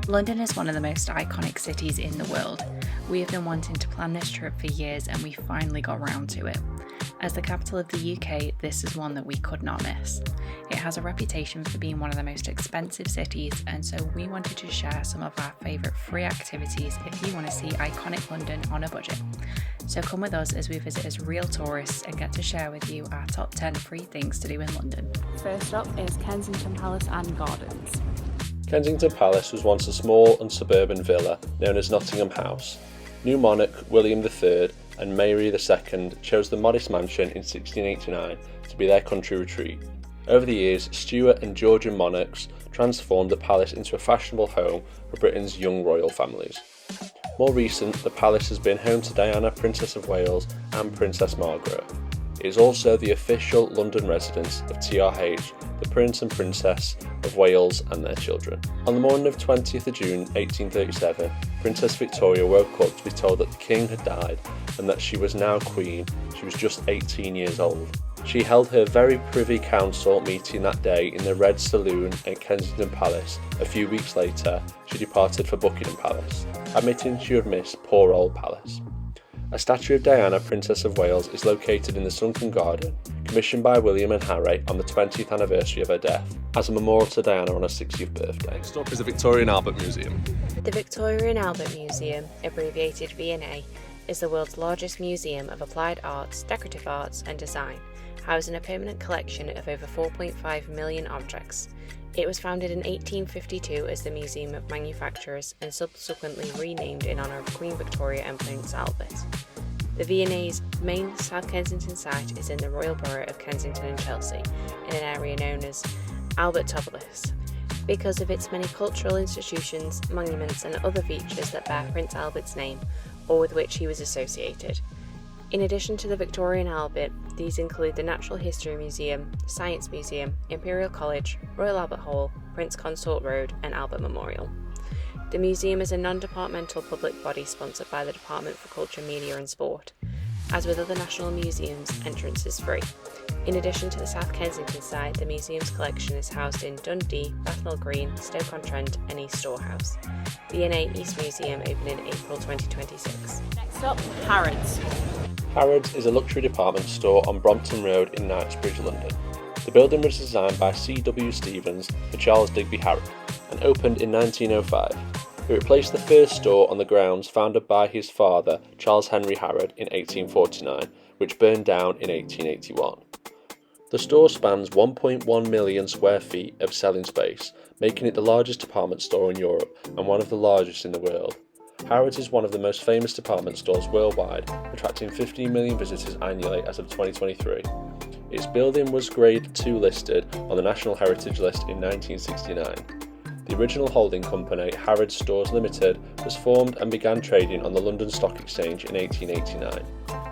London is one of the most iconic cities in the world. We have been wanting to plan this trip for years and we finally got round to it. As the capital of the UK, this is one that we could not miss. It has a reputation for being one of the most expensive cities, and so we wanted to share some of our favourite free activities if you want to see iconic London on a budget. So come with us as we visit as real tourists and get to share with you our top 10 free things to do in London. First up is Kensington Palace and Gardens. Kensington Palace was once a small and suburban villa known as Nottingham House. New monarch William III and Mary II chose the modest mansion in 1689 to be their country retreat. Over the years, Stuart and Georgian monarchs transformed the palace into a fashionable home for Britain's young royal families. More recent, the palace has been home to Diana, Princess of Wales and Princess Margaret. It is also the official London residence of TRH, the Prince and Princess of Wales and their children. On the morning of 20th of June 1837, Princess Victoria woke up to be told that the King had died and that she was now Queen. She was just 18 years old. She held her very privy council meeting that day in the Red Saloon at Kensington Palace. A few weeks later, she departed for Buckingham Palace, admitting she would miss poor old Palace. A statue of Diana, Princess of Wales, is located in the sunken garden, commissioned by William and Harry on the 20th anniversary of her death, as a memorial to Diana on her 60th birthday. Next up is the Victoria and Albert Museum. The Victoria and Albert Museum, abbreviated V&A, is the world's largest museum of applied arts, decorative arts and design, housing a permanent collection of over 4.5 million objects. It was founded in 1852 as the Museum of Manufacturers and subsequently renamed in honour of Queen Victoria and Prince Albert. The V&A's main South Kensington site is in the Royal Borough of Kensington and Chelsea, in an area known as Albertopolis, because of its many cultural institutions, monuments and other features that bear Prince Albert's name or with which he was associated. In addition to the Victoria and Albert, these include the Natural History Museum, Science Museum, Imperial College, Royal Albert Hall, Prince Consort Road and Albert Memorial. The museum is a non-departmental public body sponsored by the Department for Culture, Media and Sport. As with other national museums, entrance is free. In addition to the South Kensington side, the museum's collection is housed in Dundee, Bethnal Green, Stoke-on-Trent and East Storehouse. V&A East Museum opened in April 2026. Next up, Harrods. Harrods is a luxury department store on Brompton Road in Knightsbridge, London. The building was designed by C.W. Stevens for Charles Digby Harrod and opened in 1905. It replaced the first store on the grounds founded by his father, Charles Henry Harrod, in 1849, which burned down in 1881. The store spans 1.1 million square feet of selling space, making it the largest department store in Europe and one of the largest in the world. Harrods is one of the most famous department stores worldwide, attracting 15 million visitors annually as of 2023. Its building was Grade 2 listed on the National Heritage List in 1969. The original holding company, Harrods Stores Limited, was formed and began trading on the London Stock Exchange in 1889.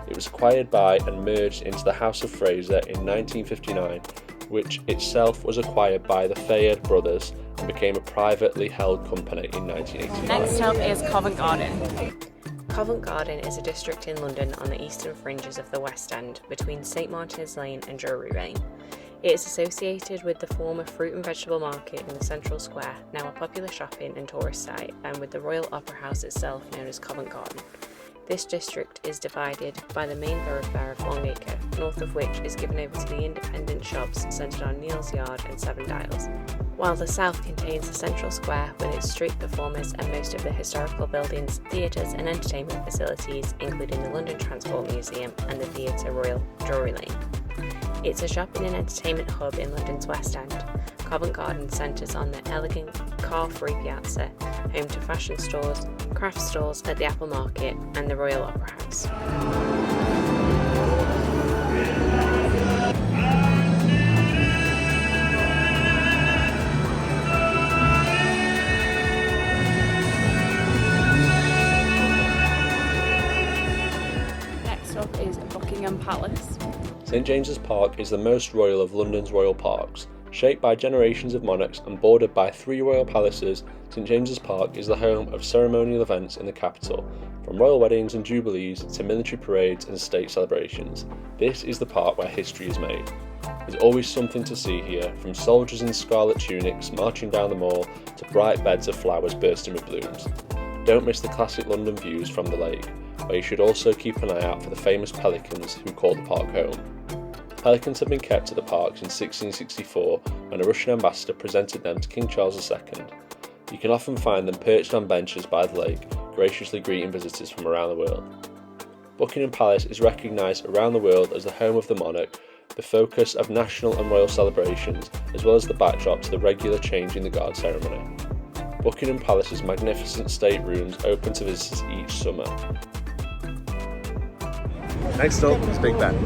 It was acquired by and merged into the House of Fraser in 1959, which itself was acquired by the Fayard brothers and became a privately held company in 1985. Next up is Covent Garden. Covent Garden is a district in London on the eastern fringes of the West End, between St Martin's Lane and Drury Lane. It is associated with the former fruit and vegetable market in the central square, now a popular shopping and tourist site, and with the Royal Opera House itself known as Covent Garden. This district is divided by the main thoroughfare of Longacre, north of which is given over to the independent shops centred on Neal's Yard and Seven Dials, while the south contains the central square with its street performers and most of the historical buildings, theatres and entertainment facilities, including the London Transport Museum and the Theatre Royal, Drury Lane. It's a shopping and entertainment hub in London's West End. Covent Garden centres on the elegant, car-free piazza, home to fashion stores, craft stores at the Apple Market and the Royal Opera House. Next up is Buckingham Palace. St James's Park is the most royal of London's royal parks. Shaped by generations of monarchs and bordered by 3 royal palaces, St James's Park is the home of ceremonial events in the capital, from royal weddings and jubilees to military parades and state celebrations. This is the park where history is made. There's always something to see here, from soldiers in scarlet tunics marching down the mall to bright beds of flowers bursting with blooms. Don't miss the classic London views from the lake, where you should also keep an eye out for the famous pelicans who call the park home. Pelicans have been kept at the park since 1664 when a Russian ambassador presented them to King Charles II. You can often find them perched on benches by the lake, graciously greeting visitors from around the world. Buckingham Palace is recognised around the world as the home of the monarch, the focus of national and royal celebrations, as well as the backdrop to the regular changing the guard ceremony. Buckingham Palace's magnificent state rooms open to visitors each summer. Next up is Big Ben.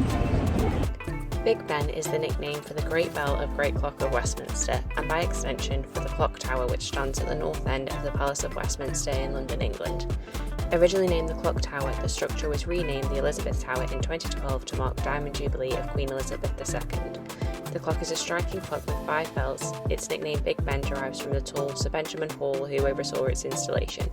Big Ben is the nickname for the Great Bell of Great Clock of Westminster, and by extension for the clock tower which stands at the north end of the Palace of Westminster in London, England. Originally named the Clock Tower, the structure was renamed the Elizabeth Tower in 2012 to mark the Diamond Jubilee of Queen Elizabeth II. The clock is a striking clock with 5 bells. Its nickname Big Ben derives from the tall Sir Benjamin Hall who oversaw its installation.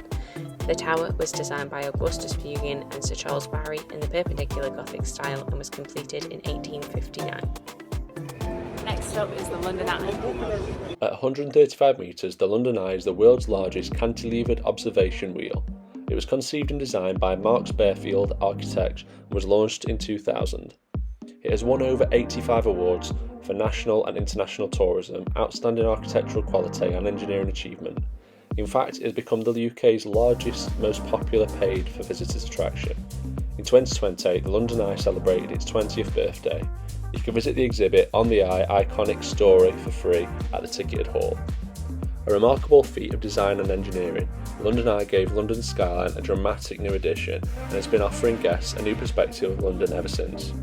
The tower was designed by Augustus Fugian and Sir Charles Barry in the Perpendicular Gothic style and was completed in 1859. Next up is the London Eye. At 135 metres, the London Eye is the world's largest cantilevered observation wheel. It was conceived and designed by Mark Sparefield Architects and was launched in 2000. It has won over 85 awards for national and international tourism, outstanding architectural quality and engineering achievement. In fact, it has become the UK's largest, most popular paid for visitors attraction. In 2020, the London Eye celebrated its 20th birthday. You can visit the exhibit On the Eye Iconic Story for free at the ticketed hall. A remarkable feat of design and engineering, the London Eye gave London's skyline a dramatic new addition and has been offering guests a new perspective of London ever since.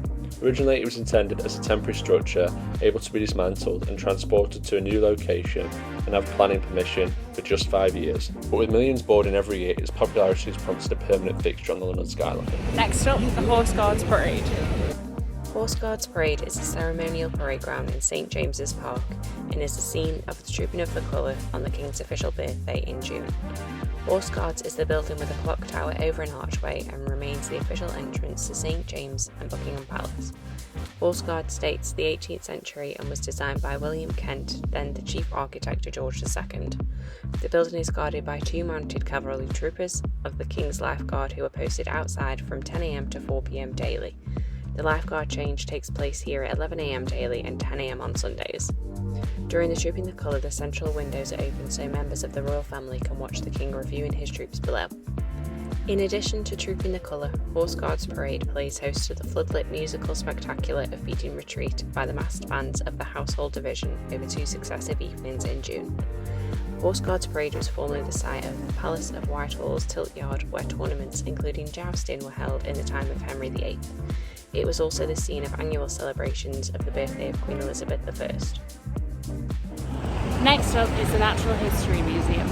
Originally, it was intended as a temporary structure able to be dismantled and transported to a new location and have planning permission for just 5 years, but with millions boarding every year, its popularity has prompted a permanent fixture on the London skyline. Next up, the Horse Guards Parade. Horse Guards Parade is a ceremonial parade ground in St James's Park and is the scene of the Trooping of the Colour on the King's official birthday in June. Horse Guards is the building with a clock tower over an archway and remains the official entrance to St James and Buckingham Palace. Horse Guards dates the 18th century and was designed by William Kent, then the chief architect of George II. The building is guarded by 2 mounted cavalry troopers of the King's Life Guard who are posted outside from 10 AM to 4 PM daily. The lifeguard change takes place here at 11 AM daily and 10 AM on Sundays. During the Trooping the Colour, the central windows are open so members of the royal family can watch the King reviewing his troops below. In addition to Trooping the Colour, Horse Guards Parade plays host to the floodlit musical spectacular of Beating Retreat by the massed bands of the Household Division over 2 successive evenings in June. Horse Guards Parade was formerly the site of the Palace of Whitehall's Tilt Yard, where tournaments including jousting were held in the time of Henry VIII. It was also the scene of annual celebrations of the birthday of Queen Elizabeth I. Next up is the Natural History Museum.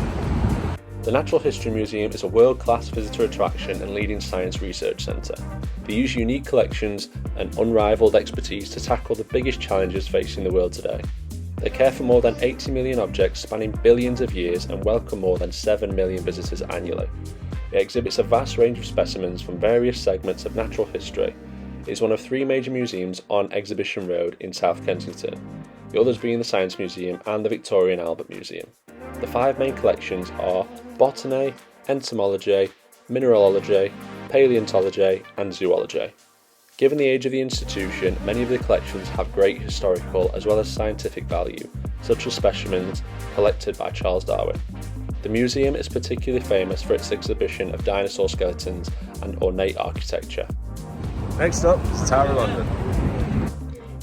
The Natural History Museum is a world-class visitor attraction and leading science research centre. They use unique collections and unrivaled expertise to tackle the biggest challenges facing the world today. They care for more than 80 million objects spanning billions of years and welcome more than 7 million visitors annually. It exhibits a vast range of specimens from various segments of natural history. It is one of 3 major museums on Exhibition Road in South Kensington, the others being the Science Museum and the Victoria and Albert Museum. The 5 main collections are botany, entomology, mineralogy, paleontology and zoology. Given the age of the institution, many of the collections have great historical as well as scientific value, such as specimens collected by Charles Darwin. The museum is particularly famous for its exhibition of dinosaur skeletons and ornate architecture. Next up is Tower of London.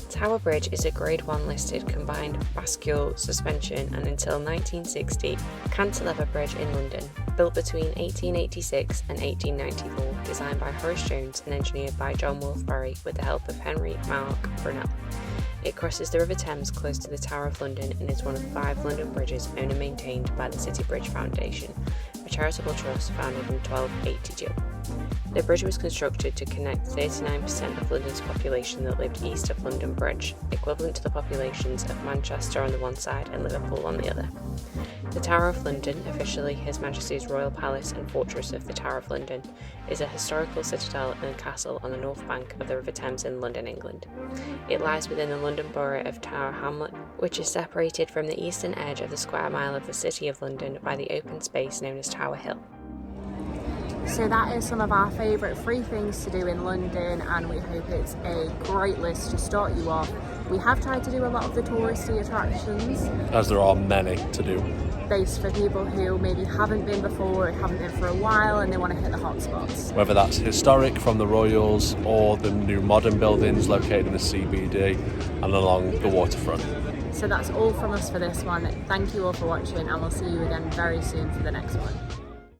Tower Bridge is a Grade 1 listed combined bascule suspension and until 1960 cantilever bridge in London, built between 1886 and 1894, designed by Horace Jones and engineered by John Wolfe-Barry with the help of Henry Mark Brunel. It crosses the River Thames close to the Tower of London and is one of 5 London bridges owned and maintained by the City Bridge Foundation, a charitable trust founded in 1282. The bridge was constructed to connect 39% of London's population that lived east of London Bridge, equivalent to the populations of Manchester on the one side and Liverpool on the other. The Tower of London, officially His Majesty's Royal Palace and Fortress of the Tower of London, is a historical citadel and castle on the north bank of the River Thames in London, England. It lies within the London borough of Tower Hamlet, which is separated from the eastern edge of the square mile of the City of London by the open space known as Tower Hill. So that is some of our favourite free things to do in London, and we hope it's a great list to start you off. We have tried to do a lot of the touristy attractions, As there are many to do. based for people who maybe haven't been before or haven't been for a while and they want to hit the hot spots. Whether that's historic from the Royals or the new modern buildings located in the CBD and along the waterfront. So that's all from us for this one. Thank you all for watching, and we'll see you again very soon for the next one.